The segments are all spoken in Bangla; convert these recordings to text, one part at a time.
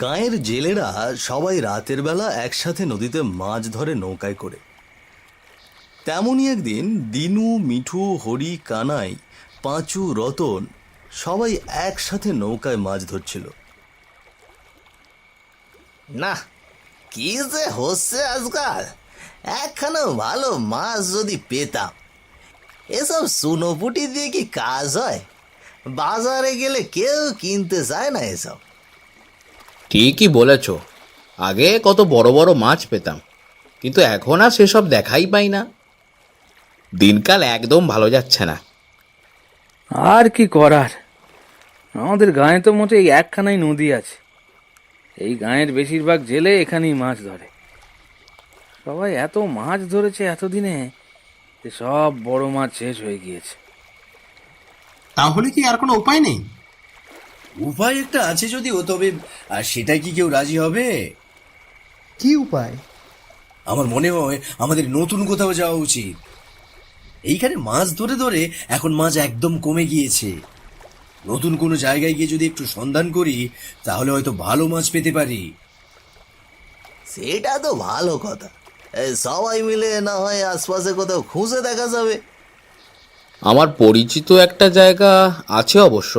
গাঁয়ের জেলেরা সবাই রাতের বেলা একসাথে নদীতে মাছ ধরে নৌকায় করে। তেমনই একদিন দিনু, মিঠু, হরি, কানাই, পাঁচু, রতন সবাই একসাথে নৌকায় মাছ ধরছিল। না, কি যে হচ্ছে আজকাল! একখানা ভালো মাছ যদি পেতাম। এসব সুনোপুটি দিয়ে কি কাজ হয়? বাজারে গেলে কেউ কিনতে চায় না এসব। ঠিকই বলেছ, আগে কত বড় বড় মাছ পেতাম, কিন্তু এখন আর সেসব দেখাই পাই না। দিনকাল একদম ভালো যাচ্ছে না। আর কি করার, আমাদের গাঁয়ে তো মোটে এই একখানাই নদী আছে। এই গাঁয়ের বেশিরভাগ জেলে এখানেই মাছ ধরে। সবাই এত মাছ ধরেছে এতদিনে যে সব বড় মাছ শেষ হয়ে গিয়েছে। তাহলে কি আর কোনো উপায় নেই? উপায় একটা আছে যদিও, তবে আর সেটা কি কেউ রাজি হবে? কি উপায়? আমার মনে হয় আমাদের নতুন কোথাও যাওয়া উচিত। এইখানে মাছ ধরে ধরে এখন মাছ একদম কমে গিয়েছে। নতুন কোনো জায়গায় গিয়ে যদি একটু সন্ধান করি, তাহলে হয়তো ভালো মাছ পেতে পারি। সেটা তো ভালো কথা। সবাই মিলে না হয় আশপাশে কোথাও খুঁজে দেখা যাবে। আমার পরিচিত একটা জায়গা আছে অবশ্য,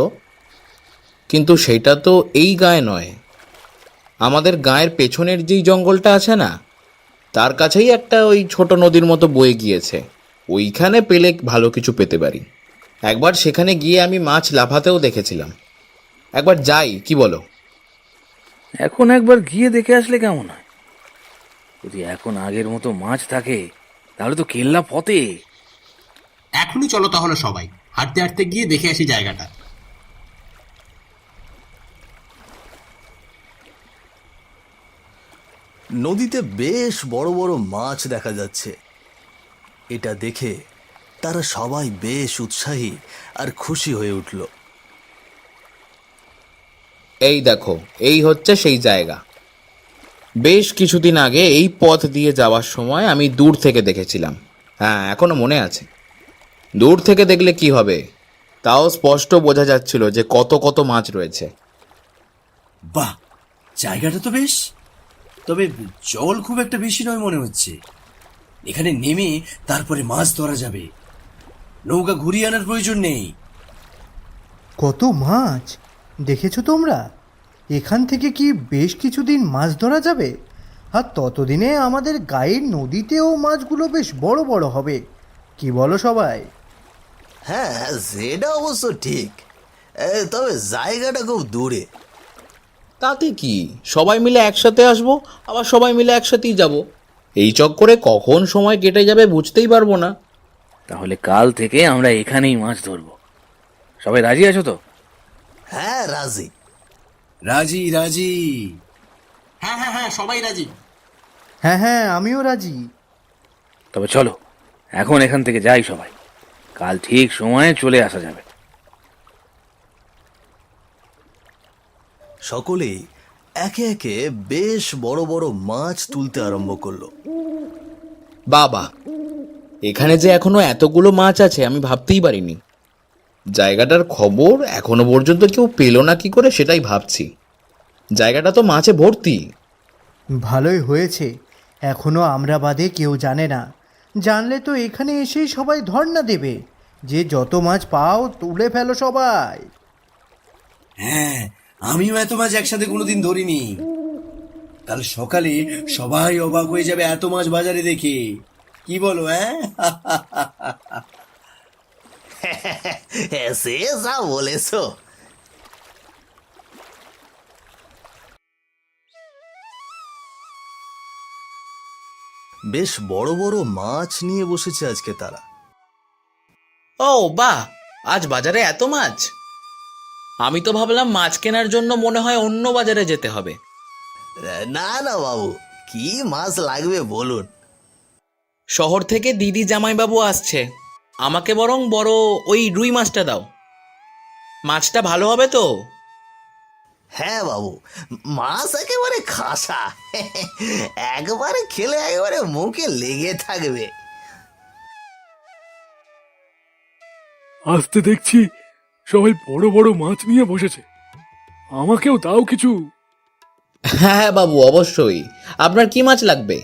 কিন্তু সেটা তো এই গায়ে নয়। আমাদের গায়ের পেছনের যেই জঙ্গলটা আছে না, তার কাছেই একটা ওই ছোট নদীর মতো বয়ে গিয়েছে। ওইখানে পেলে ভালো কিছু পেতে পারি। একবার সেখানে গিয়ে আমি মাছ লাফাতেও দেখেছিলাম। একবার যাই, কি বলো? এখন একবার গিয়ে দেখে আসলে কেমন হয়? যদি এখন আগের মতো মাছ থাকে তাহলে তো কেল্লা ফতে। এখনই চলো তাহলে সবাই হাঁটতে হাঁটতে গিয়ে দেখে আসি জায়গাটা। নদীতে বেশ বড় বড় মাছ দেখা যাচ্ছে। এটা দেখে তারা সবাই বেশ উৎসাহী আর খুশি হয়ে উঠল। এই দেখো, এই হচ্ছে সেই জায়গা। বেশ কিছুদিন আগে এই পথ দিয়ে যাওয়ার সময় আমি দূর থেকে দেখেছিলাম। হ্যাঁ, এখনো মনে আছে। দূর থেকে দেখলে কি হবে, তাও স্পষ্ট বোঝা যাচ্ছিল যে কত কত মাছ রয়েছে। বাহ, জায়গাটা তো বেশ, তবে জল খুব একটা বেশি নয় মনে হচ্ছে। এখানে নেমে তারপরে মাছ ধরা যাবে। নৌকা ঘুরিয়ে আনার প্রয়োজন নেই। কত মাছ দেখেছো তোমরা? এখান থেকে কি বেশ কিছুদিন মাছ ধরা যাবে? আর ততদিনে আমাদের গায়ের নদীতেও মাছগুলো বেশ বড় বড় হবে। কি বলো সবাই? হ্যাঁ, সেটা অবশ্য ঠিক। তবে জায়গাটা খুব দূরে। তাতে কি, সবাই মিলে একসাথে আসবো, আবার সবাই মিলে একসাথেই যাব। এই চক্করে কখন সময় কেটে যাবে বুঝতেই পারবো না। তাহলে কাল থেকে আমরা এখানেই মাছ ধরবো। সবাই রাজি আছো তো? হ্যাঁ, রাজি। রাজি রাজি। হ্যাঁ হ্যাঁ হ্যাঁ, সবাই রাজি। হ্যাঁ হ্যাঁ, আমিও রাজি। তবে চলো এখন এখান থেকে যাই সবাই, কাল ঠিক সময়ে চলে আসা যাবে। সকলেই একে একে বেশ বড় বড় মাছ তুলতে আরম্ভ করলো। বাবা, এখানে যে এখনো এতগুলো মাছ আছে আমি ভাবতেই পারিনি। জায়গাটার খবর এখনো পর্যন্ত কেউ পেল না কি করে সেটাই ভাবছি। জায়গাটা তো মাছে ভর্তি। ভালোই হয়েছে, এখনো আমরা বাদে কেউ জানে না। জানলে তো এখানে এসেই সবাই ধর্ণা দেবে যে যত মাছ পাও তুলে ফেলো সবাই। হ্যাঁ, আমিও এত মাছ একসাথে কোনোদিন ধরিনি। কাল সকালে সবাই অবাক হয়ে যাবে এত মাছ বাজারে দেখে। কি বলো? হ্যাঁ, সে যা বলেছ। বেশ বড় বড় মাছ নিয়ে বসেছে আজকে তারা। ও বাহ, আজ বাজারে এত মাছ! আমি তো ভাবলাম মাছ কেনার জন্য মনে হয় অন্য বাজারে যেতে হবে। না না বাবু, কি মাছ লাগবে বলুন। শহর থেকে দিদি জামাইবাবু আসছে, আমাকে বরং বড় ওই রুই মাছটা দাও। মাছটা ভালো হবে তো? হ্যাঁ বাবু, মাছ একেবারে খাসা। একবারে খেলে একেবারে মুখে লেগে থাকবে। আসতে দেখছি সবাই বড় বড় মাছ নিয়ে বসেছে। আমাকেও দাও কিছু। হ্যাঁ হ্যাঁ বাবু, অবশ্যই। আপনার কি মাছ লাগবে?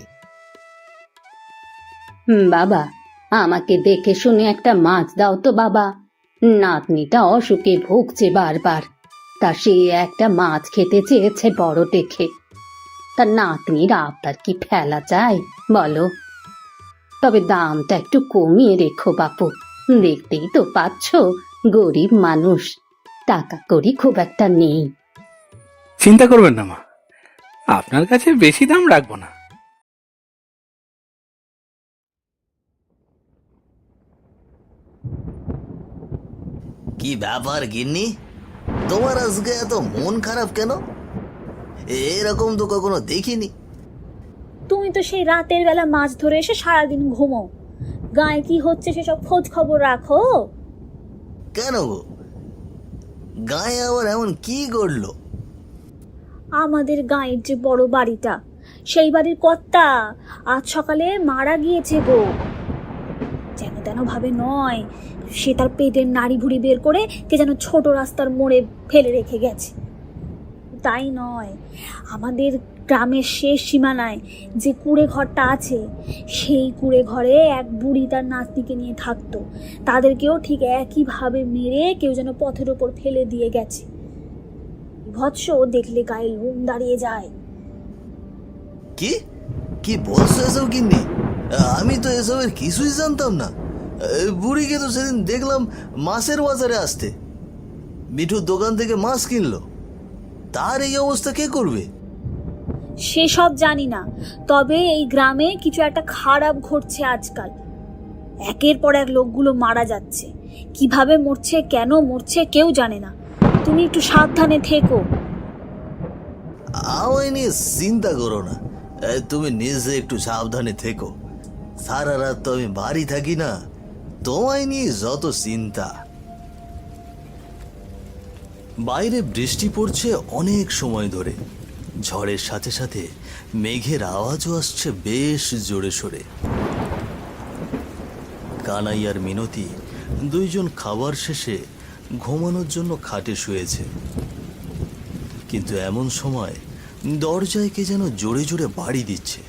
বাবা, আমাকে দেখে শুনে একটা মাছ দাও তো বাবা। নাতনিটা অসুখে ভুগছে বারবার, তা সে একটা মাছ খেতে চেয়েছে বড় দেখে। তা নাতনির আবদার কি ফেলা যায় বলো? তবে দামটা একটু কমিয়ে রেখো বাপু। দেখতেই তো পাচ্ছ গরিব মানুষ, টাকা কড়ি খুব একটা নেই। চিন্তা করবেন না মা, আপনার কাছে বেশি দাম রাখবো না। কি ব্যাপার গিন্নি, তোমার আজকে এত মন খারাপ কেন? এরকম তো কখনো দেখিনি। তুমি তো সেই রাতের বেলা মাছ ধরে এসে সারাদিন ঘুমো, গায়ে কি হচ্ছে সেসব খোঁজ খবর রাখো? কেন গো, গায়ে আবার এমন কি করলো? আমাদের গাঁয়ের যে বড় বাড়িটা, সেই বাড়ির কর্তা আজ সকালে মারা গিয়েছে গো। যেন তেন ভাবে নয়, সে তার পেটের নাড়ি ভুড়ি বের করে কে যেন ছোট রাস্তার মোড়ে ফেলে রেখে গেছে। তাই নয়, আমাদের গ্রামের শেষ সীমানায় যে কুঁড়ে ঘরটা আছে, সেই কুঁড়ে ঘরে এক বুড়ি তার নাতনিকে নিয়ে থাকতো। তাদেরকেও ঠিক একইভাবে মেরে কেউ যেন পথের ওপর ফেলে দিয়ে গেছে। বিভৎস দেখলে গায়ে লোম দাঁড়িয়ে যায়। কি কি বলছো এসব গিন্নি? আমি তো এসবের কিছুই জানতাম না। বুড়িকে তো সেদিন দেখলাম মাছের বাজারে আসতে, মিঠুর দোকান থেকে মাছ কিনলো। তার এই অবস্থা কে করবে? সেসব জানি না, তবে এই গ্রামে কিছু একটা খারাপ ঘটছে আজকাল। একের পর এক লোকগুলো মারা যাচ্ছে, কিভাবে মরছে, কেন মরছে কেউ জানে না। তুমি একটু সাবধানে থেকো। আমায় নিয়ে চিন্তা করো না, তুমি নিজে একটু সাবধানে থেকো। সারা রাত তো আমি বাড়ি থাকি না, তোমায় নিয়ে যত চিন্তা। বাইরে বৃষ্টি পড়ছে অনেক সময় ধরে। ঝড়ের সাথে সাথে মেঘের আওয়াজও আসছে বেশ জোরে সোরে। কানাই আর মিনতি দুইজন খাবার শেষে ঘুমানোর জন্য খাটে শুয়েছে। কিন্তু এমন সময় দরজায় কে যেন জোরে জোরে বাড়ি দিচ্ছে।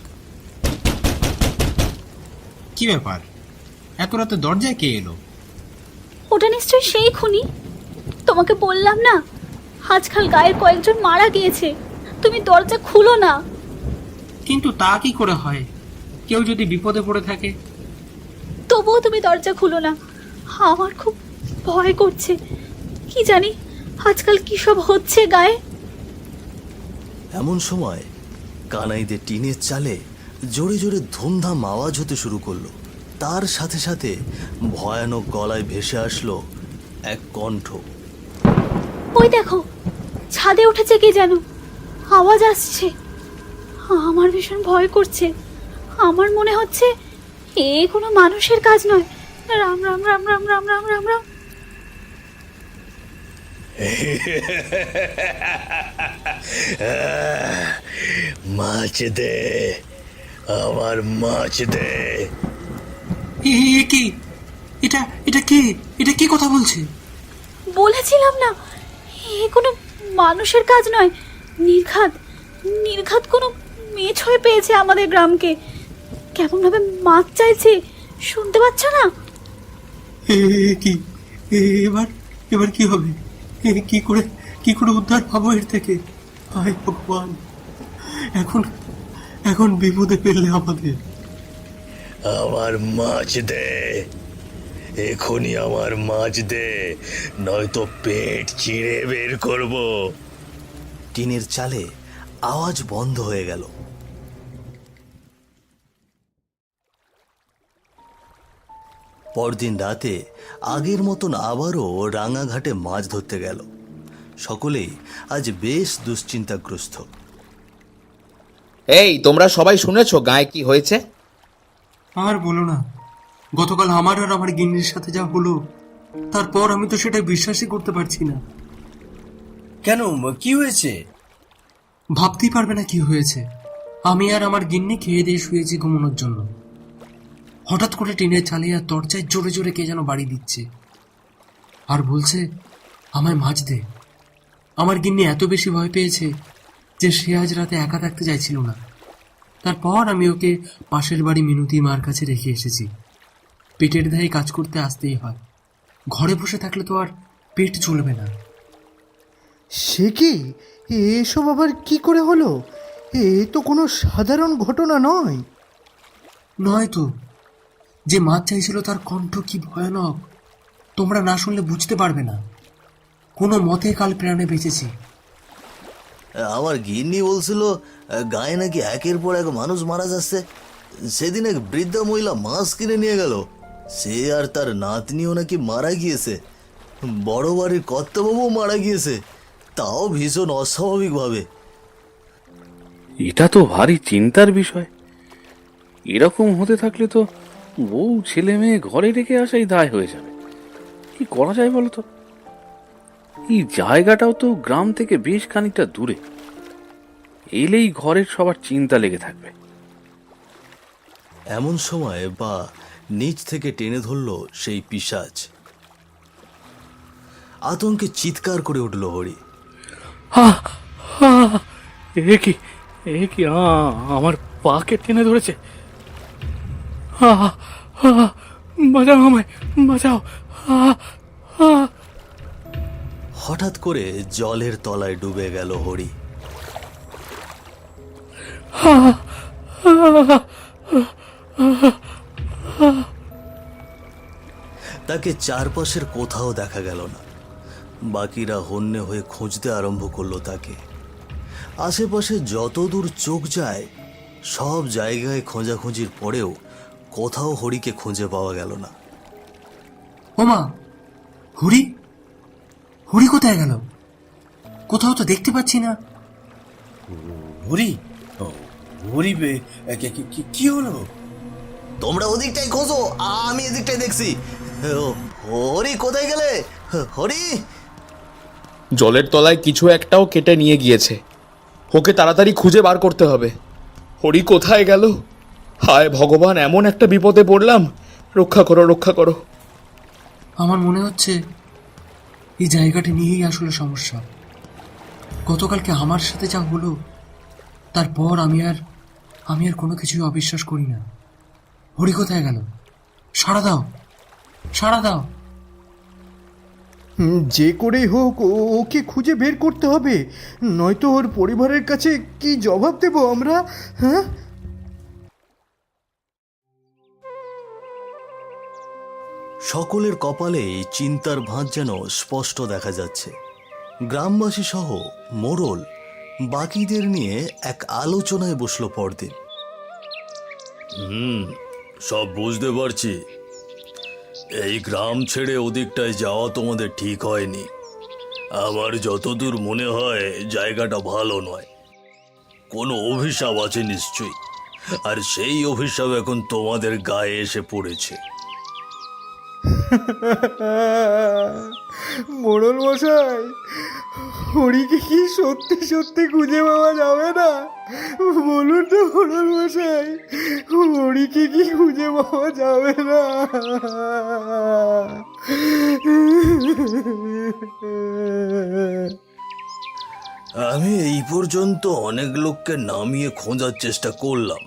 কি ব্যাপার, এত রাতে দরজায় কে এলো? ওটা নিশ্চয়ই সেই খুনি। তোমাকে বললাম না, আজকাল গায়ের কয়েকজন মারা গিয়েছে, তুমি দরজা খুলো না। কিন্তু তা কি করে হয়? কেউ যদি বিপদে পড়ে থাকে? তবুও তুমি দরজা খুলো না, আমার খুব ভয় করছে। কি জানি আজকাল কি সব হচ্ছে গায়ে। এমন সময় কানাইদের টিনের চালে জোরে জোরে ধুমধাম আওয়াজ হতে শুরু করলো। তার সাথে সাথে ভয়ানক গলায় ভেসে আসলো এক কণ্ঠ। ওই দেখো, ছাদে উঠেছে কে যেন, আওয়াজ আসছে। আমার ভীষণ ভয় করছে। আমার মনে হচ্ছে এ কোনো মানুষের কাজ নয়। রাম রাম রাম রাম রাম রাম রাম রাম। মাছ দে, আমার মাছ দে। কি এটা? এটা কে? এটা কি কথা বলছে? বলেছিলাম না, এ কোনো মানুষের কাজ নয়। নির্ঘাত নির্ঘাত কোনো মেয়ে হয়ে পেয়েছে আমাদের গ্রামকে। কেমন ভাবে মাছ চাইছে, শুনতে পাচ্ছ না? কি এবার এবার কি হবে? কি করে উদ্ধার পাবো এর থেকে? হায় ভগবান, এখন এখন বিপদে ফেললে আমাদের। আমার মাছ দে, এখনই আমার মাছ দে, নয়তো পেট চিড়ে বের করব। টিনের চালে আওয়াজ বন্ধ হয়ে গেল। পরদিন রাতে আগের মতন আবারও রাঙাঘাটে মাছ ধরতে গেল। সকলেই আজ বেশ দুশ্চিন্তাগ্রস্ত। এই, তোমরা সবাই শুনেছো গায়ে কি হয়েছে? আর বলো না, গতকাল আমার আর আমার গিন্নির সাথে যা হলো, তারপর আমি তো সেটা বিশ্বাসই করতে পারছি না। কেন, কি হয়েছে? ভাবতেই পারবে না কি হয়েছে। আমি আর আমার গিন্নি খেয়ে দিয়ে শুয়েছি ঘুমানোর জন্য। হঠাৎ করে টিনের চালে আর দরজায় জোরে জোরে কে যেন বাড়ি দিচ্ছে। আর বলছে আমায় মাছ দে। আমার গিন্নি এত বেশি ভয় পেয়েছে যে সে আজ রাতে একা থাকতে চাইছিল না। তারপর আমি ওকে পাশের বাড়ি মিনতি মার কাছে রেখে এসেছি। পেটের দায়ে কাজ করতে আসতেই হয়, ঘরে বসে থাকলে তো আর পেট চলবে না। সে কি? এসব আবার কি করে হলো? এ তো কোনো সাধারণ ঘটনা নয়। নয় তো, যে মাছ চাইছিল তার কণ্ঠ কি ভয়ানক, তোমরা না শুনলে বুঝতে পারবে না। কোনো মতে কাল প্রাণে বেঁচেছি। আমার গিন্নি বলছিল গায়ে নাকি একের পর এক মানুষ মারা যাচ্ছে। সেদিন এক বৃদ্ধা মহিলা মাছ কিনে নিয়ে গেল, সে আর তার নাতনিও নাকি মারা গিয়েছে। বড় বাড়ির কর্তাবাবুও মারা গিয়েছে, তাও ভীষণ অস্বাভাবিকভাবে। এটা তো ভারী চিন্তার বিষয়। এরকম হতে থাকলে তো বউ ছেলে মেয়ে ঘরে রেখে আসাই দায় হয়ে যাবে। কি করা যায় বলো তো? এই জায়গাটাও তো গ্রাম থেকে বেশ খানিকটা দূরে, এলেই ঘরের সবার চিন্তা লেগে থাকবে। এমন সময় বা নিচ থেকে টেনে ধরল সেই পিশাচ। আতঙ্কে চিৎকার করে উঠল হরি। এ কি আমার পাকে টেনে ধরেছে। বাঁচাও আমায়, বাঁচাও। হঠাৎ করে জলের তলায় ডুবে গেল হরি। তাকে চারপাশের কোথাও দেখা গেল না। বাকিরা হন্যে হয়ে খুঁজতে আরম্ভ করলো তাকে। আশেপাশে যতদূর চোখ যায় সব জায়গায় খোঁজাখুঁজির পরেও কোথাও হরিকে খুঁজে পাওয়া গেল না। ওমা, হরি, হরি কোথায় গেল? কোথাও তো দেখতে পাচ্ছি না। হরি, হরি কি হলো? তোমরা ওদিকটাই খোঁজো, আমি এদিকটাই দেখছি। হরি কোথায় গেলে? হরি! জলের তলায় কিছু একটাও কেটে নিয়ে গিয়েছে, ওকে তাড়াতাড়ি খুঁজে বার করতে হবে। হরি কোথায় গেল? হায় ভগবান, এমন একটা বিপদে পড়লাম, রক্ষা করো, রক্ষা করো। আমার মনে হচ্ছে এই জায়গাটা নিয়েই আসলে সমস্যা। গতকালকে আমার সাথে যা হলো, তারপর আমি আর কোনো কিছুই অবিশ্বাস করি না। হরি কোথায় গেল? সাড়া দাও, সাড়া দাও। যে করেই হোক ওকে খুঁজে বের করতে হবে, নয়তো ওর পরিবারের কাছে কি জবাব দেব আমরা? হ্যাঁ, সকলের কপালেই চিন্তার ভাঁজ যেন স্পষ্ট দেখা যাচ্ছে। গ্রামবাসী সহ মোড়ল বাকিদের নিয়ে এক আলোচনায় বসলো পরদিন। সব বুঝতে পারছি, এই গ্রাম ছেড়ে ওদিকটায় যাওয়া তোমাদের ঠিক হয়নি। আমার যতদূর মনে হয় জায়গাটা ভালো নয়, কোনো অভিশাপ আছে নিশ্চয়ই, আর সেই অভিশাপ এখন তোমাদের গায়ে এসে পড়েছে। মোড়ল মশাই, হরিকে কি সত্যি সত্যি খুঁজে পাওয়া যাবে না? বলুন তো মোড়ল মশাই, হরিকে কি খুঁজে পাওয়া যাবে না? আমি এই পর্যন্ত অনেক লোককে নামিয়ে খোঁজার চেষ্টা করলাম,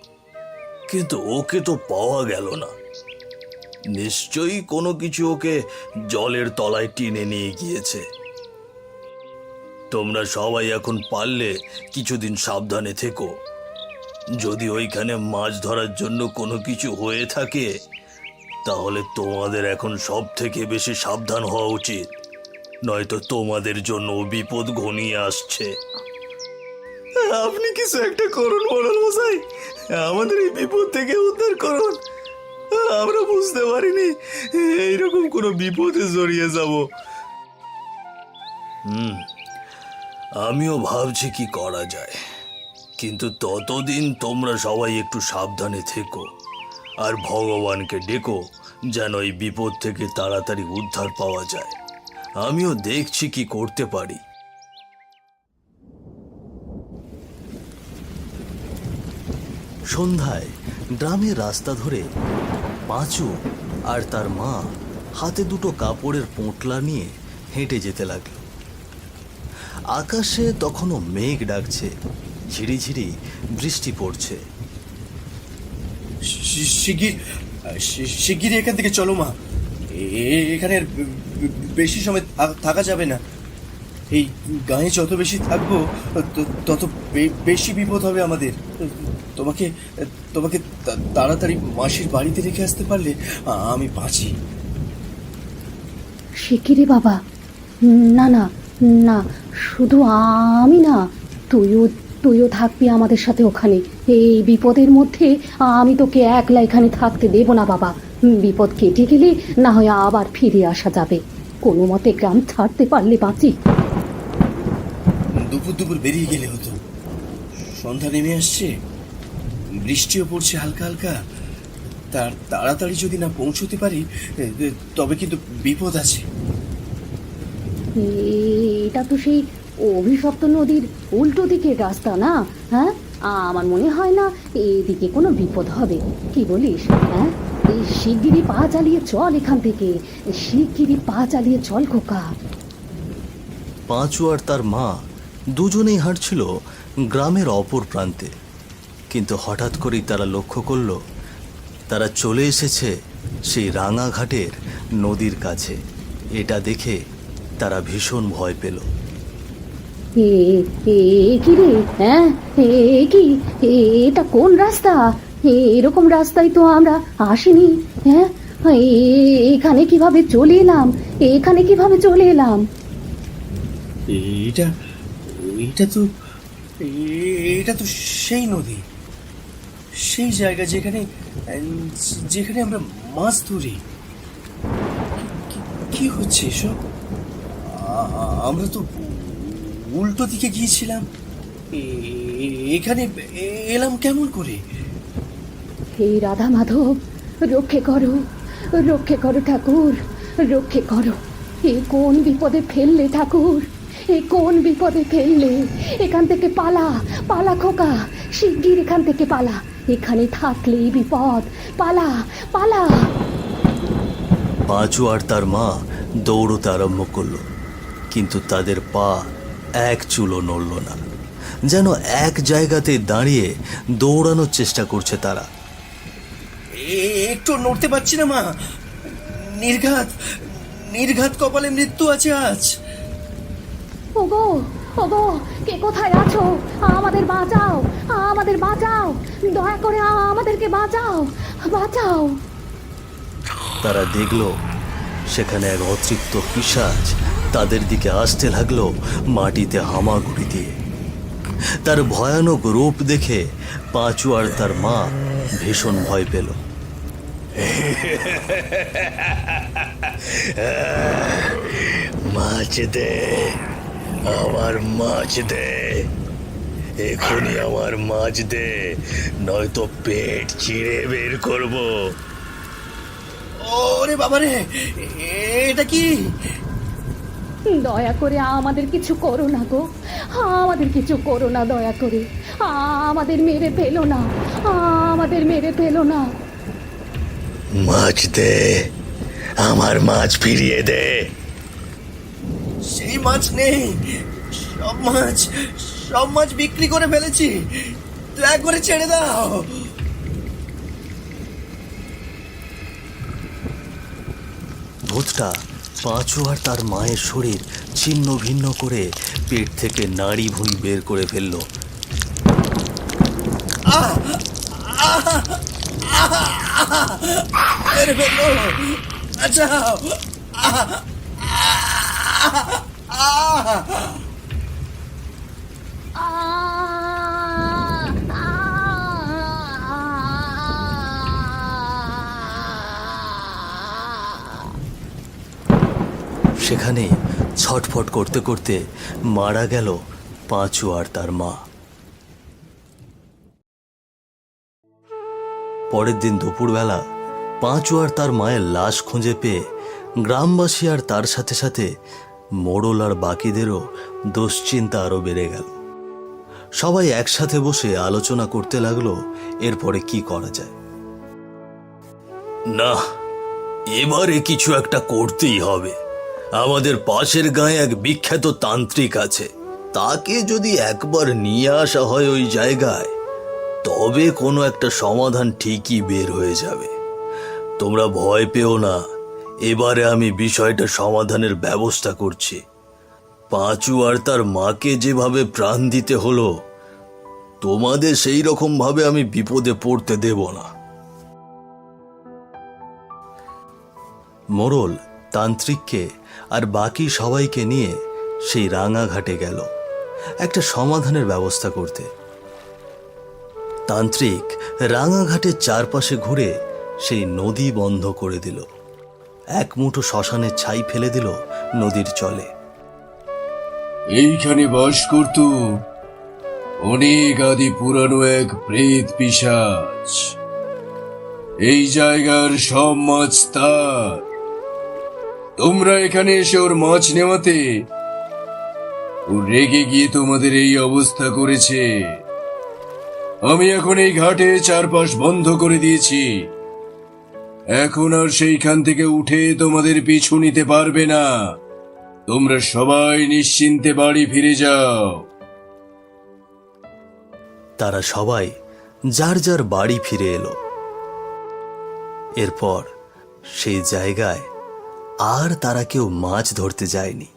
কিন্তু ওকে তো পাওয়া গেল না। নিশ্চয়ই কোনো কিছু ওকে জলের তলায় টেনে নিয়ে গিয়েছে। তোমরা সবাই এখন পারলে কিছুদিন সাবধানে থেকো। যদি ওইখানে মাছ ধরার জন্য কোনো কিছু হয়ে থাকে, তাহলে তোমাদের এখন সব থেকে বেশি সাবধান হওয়া উচিত, নয়তো তোমাদের জন্য বিপদ ঘনিয়ে আসছে। আপনি কিছু একটা করুন মোড়ল মশাই, আমাদের এই বিপদ থেকে উদ্ধার করুন। আমরা বুঝতে পারিনি এইরকম কোনো বিপদে জড়িয়ে যাব। আমিও ভাবছি কি করা যায়, কিন্তু ততদিন তোমরা সবাই একটু সাবধানে থেকো আর ভগবানকে ডেকো যেন এই বিপদ থেকে তাড়াতাড়ি উদ্ধার পাওয়া যায়। আমিও দেখছি কি করতে পারি। সন্ধ্যায় গ্রামের রাস্তা ধরে পাঁচু আর তার মা হাতে দুটো কাপড়ের পোঁটলা নিয়ে হেঁটে যেতে লাগলো। আকাশে তখনও মেঘ ডাকছে, ঝিরিঝিরি বৃষ্টি পড়ছে। শিগগিরই এখান থেকে চলো মা, এখানে আর বেশি সময় থাকা যাবে না। এই গায়ে যত বেশি থাকবো তত বেশি বিপদ হবে আমাদের। তোমাকে তোমাকে তাড়াতাড়ি মাসির বাড়িতে রেখে আসতে পারলে আমি বাঁচি। শিগগিরই বাবা। না না না, শুধু আমি না, তুইও থাকবি আমাদের সাথে ওখানে। এই বিপদের মধ্যে আমি তোকে একলা এখানে থাকতে দেব না বাবা। বিপদ কেটে গেলে না হয় আবার ফিরে আসা যাবে। কোনো মতে গ্রাম ছাড়তে পারলে বাঁচি। দুপুর দুপুর বেরিয়ে গেলে হতো। সন্ধ্যা নেমে আসছে, বৃষ্টিও পড়ছে হালকা হালকা। তাড়াতাড়ি যদি না পৌঁছতে পারি তবে কিন্তু বিপদ আছে। এটা তো সেই অভিশপ্ত নদীর উল্টো দিকের রাস্তা না? হ্যাঁ, আমার মনে হয় না এদিকে কোনো বিপদ হবে। কি বলিস? হ্যাঁ, এই শিগগিরই পা চালিয়ে চল এখান থেকে, শিগগিরই পা চালিয়ে চল খোকা। পাঁচু আর তার মা দুজনেই হাঁটছিল গ্রামের অপর প্রান্তে, কিন্তু হঠাৎ করেই তারা লক্ষ্য করল তারা চলে এসেছে সেই রাঙাঘাটের নদীর কাছে। এটা দেখে তারা ভীষণ ভয় পেল। কি রে? হ্যাঁ, কি এটা কোন রাস্তা? এরকম রাস্তায় তো আমরা আসিনি। হ্যাঁ, এখানে কিভাবে চলে এলাম? এখানে কিভাবে চলে এলাম? এটা তো সেই নদী, সেই জায়গা যেখানে যেখানে আমরা মাছ ধরি। কি হচ্ছে এসব? আমরা তো উল্টো দিকে গিয়েছিলাম, এখানে এলাম কেমন করে? হে রাধা মাধব, রক্ষে করো, রক্ষে করো ঠাকুর, রক্ষে করো। এ কোন বিপদে ফেললে ঠাকুর, এ কোন বিপদে ফেললে? এখান থেকে পালা, পালা খোকা, শিগগির এখান থেকে পালা। এখানে থাকলেই বিপদ, পালা পালা। পাঁচু আর তার মা দৌড়তে আরম্ভ করলো, কিন্তু তাদের পা এক চুলও নড়ল না, যেন এক জায়গাতে দাঁড়িয়ে দৌড়ানোর চেষ্টা করছে তারা। একটু নড়তে পারছি না মা, নির্ঘাত নির্ঘাত কপালে মৃত্যু আছে আজ। ওগো, ওগো, কে কোথায় আছো? আমাদের বাঁচাও, আমাদের বাঁচাও, দয়া করে আমাদেরকে বাঁচাও, বাঁচাও। তারা দেখল সেখানে এক অতৃপ্ত পিশাচ তাদের দিকে আসতে লাগলো মাটিতে হামাগুড়ি দিয়ে। তার ভয়ানক রূপ দেখে পাঁচু আর তার মা ভীষণ ভয় পেল। মাছ দে, আমার মাছ দে, এখনই আমার মাছ দে, নয়তো পেট চিড়ে বের করব। ওরে বাবারে, এটা কি? দয়া করে আমাদের কিছু করো না গো, আমাদের কিছু করো না, দয়া করে আমাদের মেরে ফেলো না, আমাদের মেরে ফেলো না। মাছ দে, আমার মাছ ফিরিয়ে দে। সেই মাছ নেই, সব মাছ বিক্রি করে ফেলেছি, দয়া করে ছেড়ে দাও। ভূতটা পাঁচু আর তার মায়ের শরীর ছিন্ন ভিন্ন করে পেট থেকে নাড়ি ভুঁড়ি বের করে ফেলল। সেখানে ছটফট করতে করতে মারা গেল পাঁচু আর তার মা। পরের দিন দুপুরবেলা পাঁচু আর তার মায়ের লাশ খুঁজে পেয়ে গ্রামবাসী আর তার সাথে সাথে মোড়ল আর বাকিদেরও দুশ্চিন্তা আরো বেড়ে গেল। সবাই একসাথে বসে আলোচনা করতে লাগলো এরপরে কি করা যায়। না, এবারে কিছু একটা করতেই হবে। আমাদের পাশের গাঁয়ে এক বিখ্যাত তান্ত্রিক আছে, তাকে যদি একবার নিয়ে আসা হয় ওই জায়গায়, তবে কোনো একটা সমাধান ঠিকই বের হয়ে যাবে। তোমরা ভয় পেও না, এবারে আমি বিষয়টা সমাধানের ব্যবস্থা করছি। পাঁচু আর তার মাকে যেভাবে প্রাণ দিতে হলো, তোমাদের সেই রকম ভাবে আমি বিপদে পড়তে দেব না। মোড়ল তান্ত্রিককে আর বাকি সবাইকে নিয়ে সেই রাঙাঘাটে গেল একটা সমাধানের ব্যবস্থা করতে। তান্ত্রিক রাঙাঘাটের চারপাশে ঘুরে সেই নদী বন্ধ করে দিল, এক মুঠো শ্মশানের ছাই ফেলে দিল নদীর জলে। এইখানে বাস করত অনেক আদি পুরানো এক প্রেত পিশাচ। এই জায়গার সব মাছ তার। তোমরা এখানে এসে ওর মাছ নেওয়াতে ও রেগে গিয়ে তোমাদের এই অবস্থা করেছে। আমি এখন এই ঘাটে চারপাশ বন্ধ করে দিয়েছি। এখন আর সেইখান থেকে উঠে তোমাদের পিছু নিতে পারবে না। তোমরা সবাই নিশ্চিন্তে বাড়ি ফিরে যাও। তারা সবাই যার যার বাড়ি ফিরে এলো। এরপর সেই জায়গায় আর তারা কেউ মাছ ধরতে যায়নি।